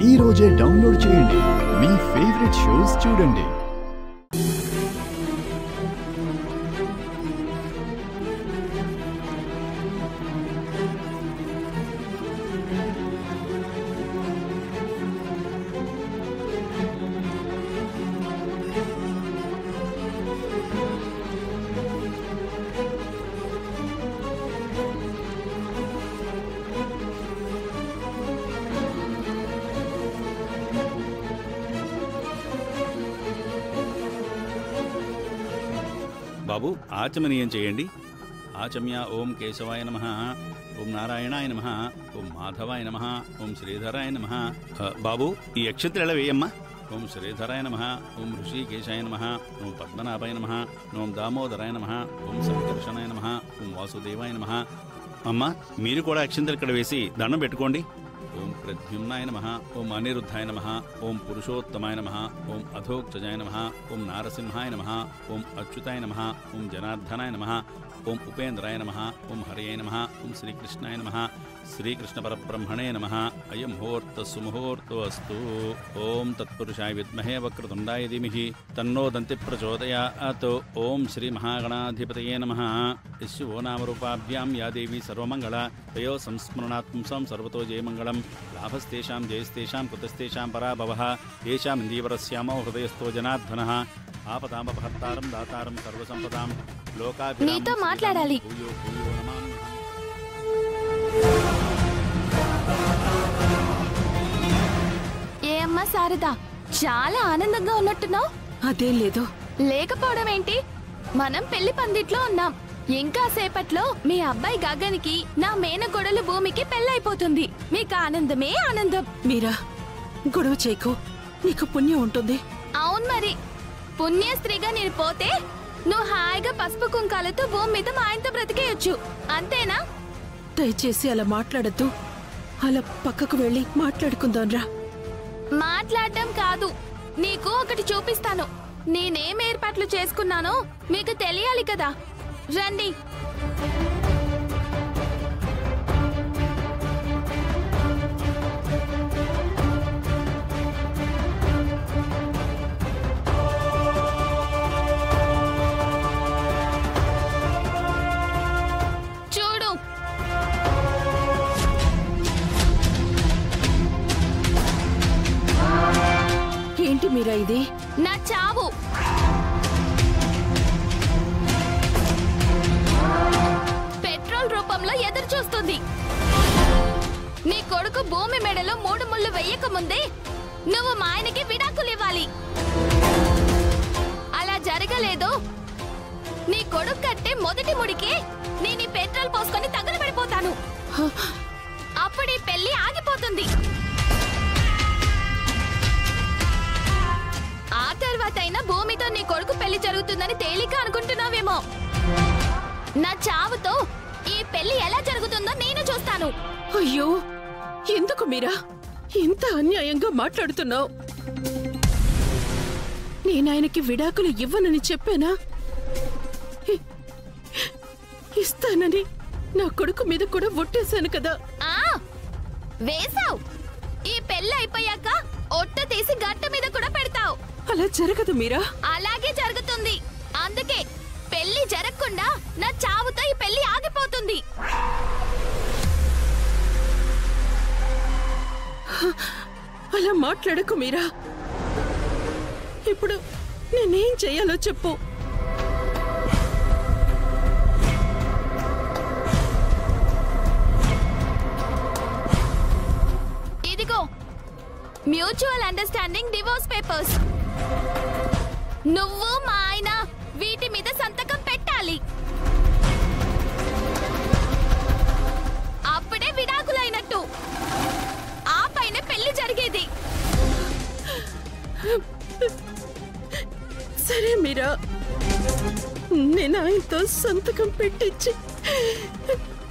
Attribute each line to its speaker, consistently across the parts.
Speaker 1: ఈ రోజే డౌన్లోడ్ చేయండి. మీ ఫేవరెట్ షోస్ చూడండి.
Speaker 2: బాబు ఆచమనీయం చేయండి. ఆచమ్య ఓం కేశవాయ నమః, ఓం నారాయణాయ నమః, ఓం మాధవాయ నమః, ఓం శ్రీధరాయ నమః. బాబు ఈ అక్షంతలు ఎలా వేయమ్మా? ఓం శ్రీధరాయ నమః, ఓం ఋషికేశాయ నమః, ఓం పద్మనాభాయ నమః, ఓం దామోదరాయ నమః, ఓం సంకర్షణాయ నమః, ఓం వాసుదేవాయ నమః. అమ్మా మీరు కూడా అక్షంతలు ఇక్కడ వేసి దండం పెట్టుకోండి. ఓం ప్రద్యుమ్నాయ నమః, ఓం అనిరుద్ధాయ నమః, ఓం పురుషోత్తమాయ నమః, ఓం అధోక్షజాయ నమః, ఓం నారసింహాయ నమః, ఓం అచ్యుతాయ నమః, ఓం జనార్దనాయ నమః, ఓం ఉపేంద్రాయ నమః, ఓం హరయే నమః, ఓం శ్రీకృష్ణాయ నమః, శ్రీకృష్ణ పరబ్రహ్మణే నమః. అయం ముహూర్త సుముహూర్తో అస్తు. ఓం తత్పురుషాయ విద్మహే వక్రతుండాయ ధీమహి తన్నో దంతి ప్రచోదయాత్. ఓం శ్రీ మహాగణాధిపతయే నమః. యస్యో నామరూపాభ్యాం యా దేవీ సర్వమంగళ తయో సంస్మరణాత్ పుంసాం సర్వతో జయమంగళం. లాభస్తేషాం జయస్తేషాం కృతస్తేషాం పరాభవః. తేషాం ఇందీవరస్యామో హృదయస్థో జనార్దనః. ఆపదామపహర్తారం దాతారం సర్వసంపదాం లోకాభిరామం.
Speaker 3: నీతో మాట్లాడాలి.
Speaker 2: భూయో భూయో నమామ్యహం.
Speaker 3: ఏ అమ్మా శారదా, చాలా ఆనందంగా ఉన్నట్టున్నావు.
Speaker 4: అదేం లేదు.
Speaker 3: లేకపోవడం ఏంటి? మనం పెళ్లి పందిట్లో ఉన్నాం. ఇంకా సేపట్లో మీ అబ్బాయి గగనికి నా మేనగొడలు భూమికి పెళ్ళైపోతుంది. మీకు ఆనందమే ఆనందం.
Speaker 4: మీరా గొడవ చేయకు, నీకు పుణ్యం ఉంటుంది.
Speaker 3: అవును మరి, పుణ్య స్త్రీగా నేను పోతే నువ్వు హాయిగా పసుపు కుంకాలతో భూమి మీద మా ఆయనతో బ్రతికేయొచ్చు. అంతేనా?
Speaker 4: దయచేసి అలా మాట్లాడద్దు. అలా పక్కకు వెళ్ళి మాట్లాడుకుందాంరా.
Speaker 3: మాట్లాడడం కాదు, నీకు ఒకటి చూపిస్తాను. నేనేం ఏర్పాట్లు చేసుకున్నానో మీకు తెలియాలి కదా. రండి. చూడు,
Speaker 4: ఏంటి మీరా ఇది?
Speaker 3: నా చావు. పెట్రోల్ రూపంలో ఎదురు చూస్తుంది. నీ కొడుకు భూమి మెడలో 3 ముళ్ళు వెయ్యక ముందే నువ్వు మా ఆయనకి విడాకులు ఇవ్వాలి. అలా జరగలేదు, నీ కొడుకు కట్టే మొదటి ముడికి నేను ఈ పెట్రోల్ పోసుకొని తగలబడిపోతాను. అప్పుడు ఈ పెళ్లి ఆగిపోతుంది. ఆ తర్వాత అయినా భూమితో నీ కొడుకు పెళ్లి జరుగుతుందని తేలిక అనుకుంటున్నావేమో. నా చావుతో ఈ పెళ్లి ఎలా జరుగుతుందో నేను చూస్తాను.
Speaker 4: అయ్యో, ఎందుకు మీరా ఇంత అన్యాయంగా మాట్లాడుతున్నావు? నేనాయనకి విడాకులు ఇవ్వనని చెప్పానా? ఇస్తానని నా కొడుకు మీద కూడా ఒట్టేశాను కదా.
Speaker 3: ఆ వేసావు. ఈ పెళ్లి అయిపోయాక ఒట్టు తీసి గట్ట మీద కూడా పెడతావు.
Speaker 4: అలా జరగదు మీరా.
Speaker 3: అలాగే జరుగుతుంది. అందుకే పెళ్లి జరగకుండా నా చావుతో ఈ పెళ్లి ఆగిపోతుంది.
Speaker 4: అలా మాట్లాడకు మీరా. ఇప్పుడు నేనేం చెయ్యాలో చెప్పు.
Speaker 3: ఇదిగో మ్యూచువల్ అండర్స్టాండింగ్ డివోర్స్ పేపర్స్. నువ్వు మా ఆయన వీటి మీద సంతకం పెట్టాలి. అప్పుడే విడాకులైనట్టు. ఆ పైన పెళ్లి జరిగేది.
Speaker 4: సరే మీరా, నేను ఆయనతో సంతకం పెట్టించి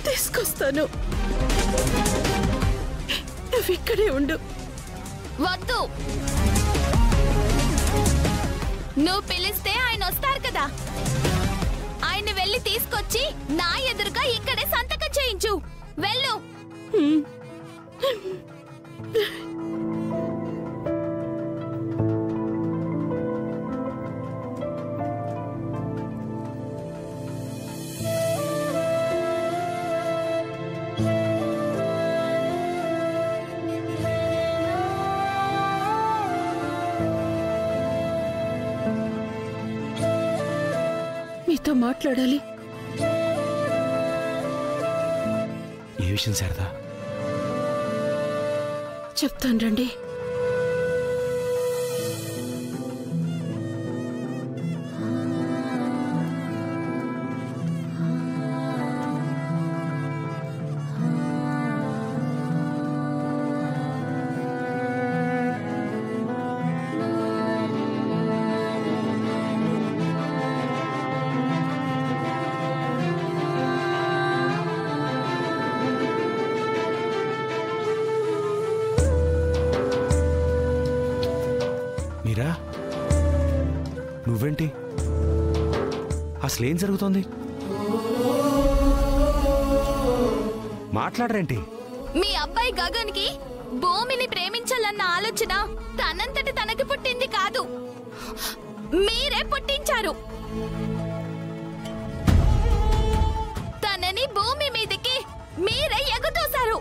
Speaker 4: తీసుకొస్తాను. నువ్వు ఇక్కడే ఉండు.
Speaker 3: వద్దు, నువ్వు పిలిస్తే ఆయన వస్తారు కదా. ఆయన వెళ్ళి తీసుకొచ్చి నా ఎదురుగా ఇక్కడే సంతకం చేయించు. వెళ్ళు.
Speaker 4: మీతో మాట్లాడాలి.
Speaker 5: ఏ విషయం శారదా?
Speaker 4: చెప్తాను రండి.
Speaker 5: మీరా, నువ్వేంటి? అసలేం జరుగుతోంది? మాట్లాడరేంటి?
Speaker 3: మీ అబ్బాయి గగన్కి భూమిని ప్రేమించాలన్న ఆలోచన తనంతట తనకి పుట్టింది కాదు, మీరే పుట్టించారు. తనని భూమి మీదకి మీరే ఎగదోశారు.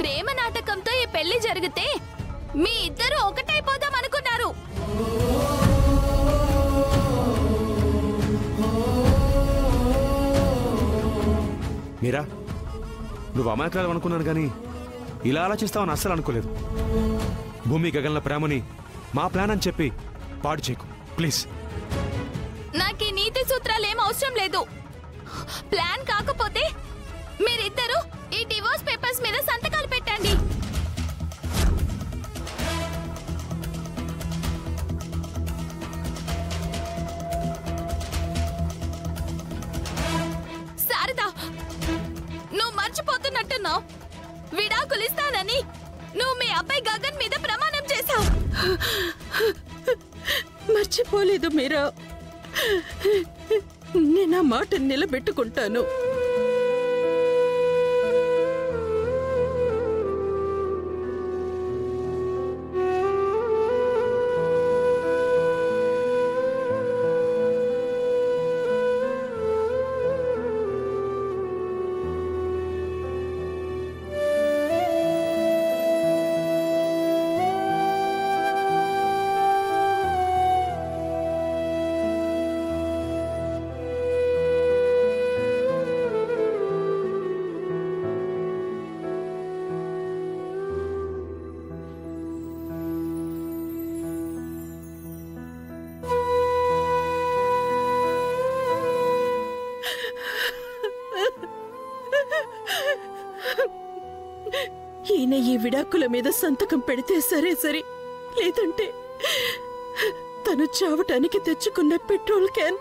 Speaker 3: ప్రేమ నాటకంతో ఈ పెళ్లి జరిగితే మీ ఇద్దరు ఒకటైపోదాం అనుకున్నారు.
Speaker 5: మీరా, నువ్వు అమాయకురాలు అనుకున్నాను కానీ ఇలా ఆలోచిస్తావని అస్సలు అనుకోలేదు. భూమి గగన్ల ప్రేమని మా ప్లాన్ అని చెప్పి పాడు చేయకు ప్లీజ్.
Speaker 3: నాకు ఈ నీతి సూత్రాలు ఏం అవసరం లేదు. ప్లాన్ కాకపోతే మీరిద్దరూ ఈ డివోర్స్ పేపర్స్ మీద సంతకాలు పెట్టండి. శారదా, నువ్వు మర్చిపోతున్నట్టున్నావు. విడాకులిస్తానని నువ్వు మీ అబ్బాయి గగన్ మీద ప్రమాణం చేశావు.
Speaker 4: మర్చిపోలేదు మీరా. నేను ఆ మాట నిలబెట్టుకుంటాను. ఈయన ఈ విడాకుల మీద సంతకం పెడితే సరే సరే, లేదంటే తను చావటానికి తెచ్చుకున్న పెట్రోల్ క్యాన్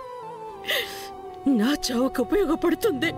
Speaker 4: నా చావుకు ఉపయోగపడుతుంది.